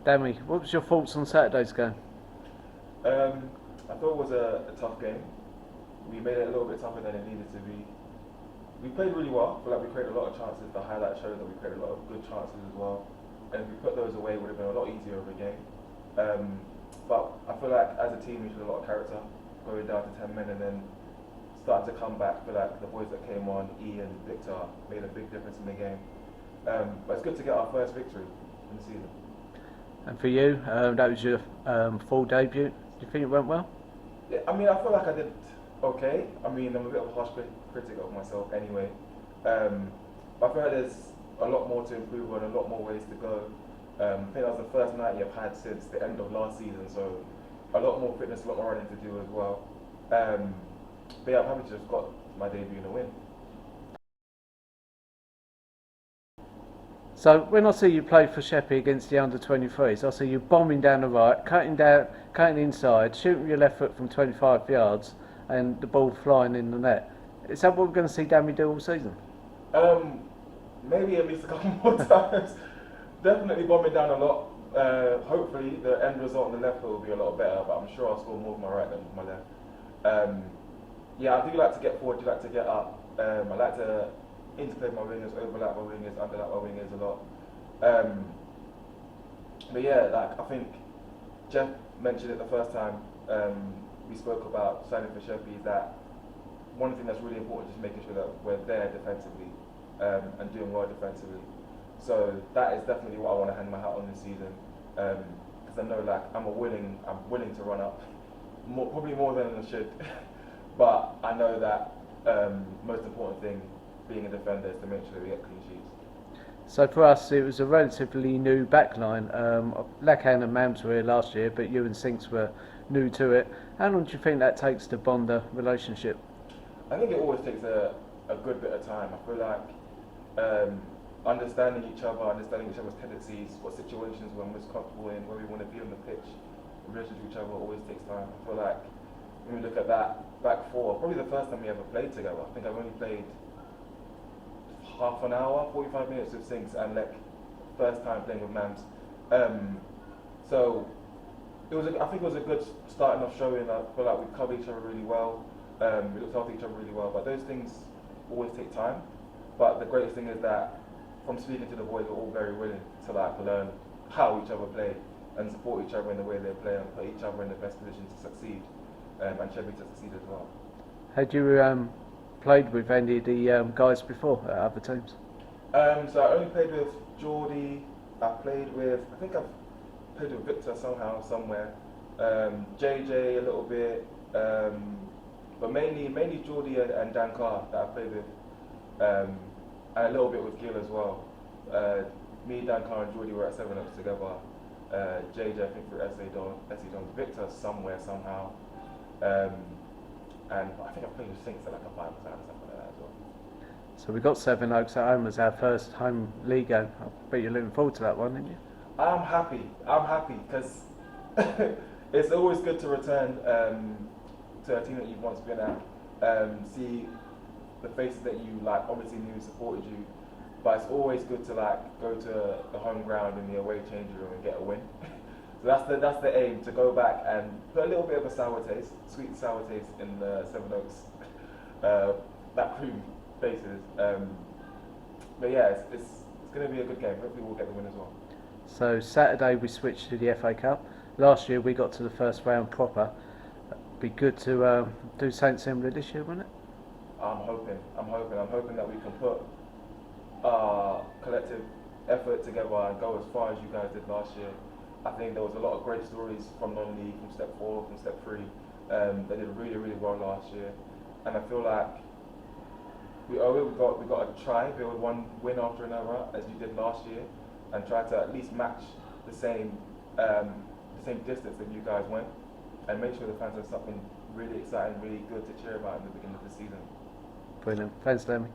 Dami, what was your thoughts on Saturday's game? I thought it was a tough game. We made it a little bit tougher than it needed to be. We played really well. I feel like we created a lot of chances. The highlight showed that we created a lot of good chances as well. And if we put those away, it would have been a lot easier of a game. Um, but I feel like as a team, we showed a lot of character, going down to 10 men and then starting to come back. I feel like the boys that came on, Ian, Victor, made a big difference in the game. But it's good to get our first victory in the season. And for you, that was your full debut. Do you think it went well? Yeah, I mean, I feel like I did okay. I mean, I'm a bit of a harsh critic of myself anyway. But I feel like there's a lot more to improve on, a lot more ways to go. I think that was the first night you've had since the end of last season, so a lot more fitness, a lot more running to do as well. But yeah, I'm happy to have got my debut in a win. So when I see you play for Sheppey against the under-23s, I see you bombing down the right, cutting inside, shooting with your left foot from 25 yards, and the ball flying in the net. Is that what we're going to see Dami do all season? Um, Maybe at least a couple more times. Definitely bombing down a lot. Hopefully, the end result on the left foot will be a lot better, but I'm sure I'll score more with my right than with my left. Um, yeah, I do like to get forward, do like to get up. I like to interplay my wingers, overlap my wingers, underlap my wingers a lot. Um, but yeah, like I think Jeff mentioned it the first time we spoke about signing for Sheppey is that one thing that's really important is making sure that we're there defensively and doing well defensively. So that is definitely what I want to hang my hat on this season because I know like I'm willing to run up, probably more than I should, but I know that most important thing being a defender is to make sure we get clean sheets. So for us, it was a relatively new backline. Lacan and Mams were here last year, but you and Sinks were new to it. How long do you think that takes to bond a relationship? I think it always takes a good bit of time. I feel like understanding each other, understanding each other's tendencies, what situations we're most comfortable in, where we want to be on the pitch, in relation to each other always takes time. I feel like when we look at that back four, probably the first time we ever played together, I think I've only played half an hour, 45 minutes with Sinks and like first time playing with Mams. So I think it was a good starting off showing. I feel like we covered each other really well. We looked after each other really well, but those things always take time. But the greatest thing is that from speaking to the boys, we're all very willing to like learn how each other play and support each other in the way they play and put each other in the best position to succeed and Chevy to succeed as well. Had you played with any of the guys before at other teams? So I only played with Geordie. I think I've played with Victor somehow, somewhere. JJ a little bit, but mainly Geordie and Dan Carr that I played with, and a little bit with Gil as well. Me, Dan Carr, and Geordie were at 7 Oaks together. JJ, I think through SA Dons, Victor somewhere somehow, and I think I played with Sinks at like a 5 or something like that as well. So we got 7 Oaks at home as our first home league game. I bet you're looking forward to that one, aren't you? I'm happy. I'm happy because it's always good to return to a team that you've once been at. See the faces that you like obviously knew supported you, but it's always good to like go to the home ground in the away change room and get a win. So that's the aim, to go back and put a little bit of a sour taste, sweet and sour taste in the Seven Oaks that crew faces. But yeah, it's going to be a good game. Hopefully we'll get the win as well. So Saturday we switched to the FA Cup. Last year we got to the first round proper. Be good to do something similar this year, wouldn't it? I'm hoping that we can put our collective effort together and go as far as you guys did last year. I think there was a lot of great stories from non-league, from step 4, from step 3. They did really, really well last year, and I feel like we got to try build one win after another as you did last year, and try to at least match the same distance that you guys went, and make sure the fans have something really exciting, really good to cheer about in the beginning of the season. Brilliant. Thanks, Dami.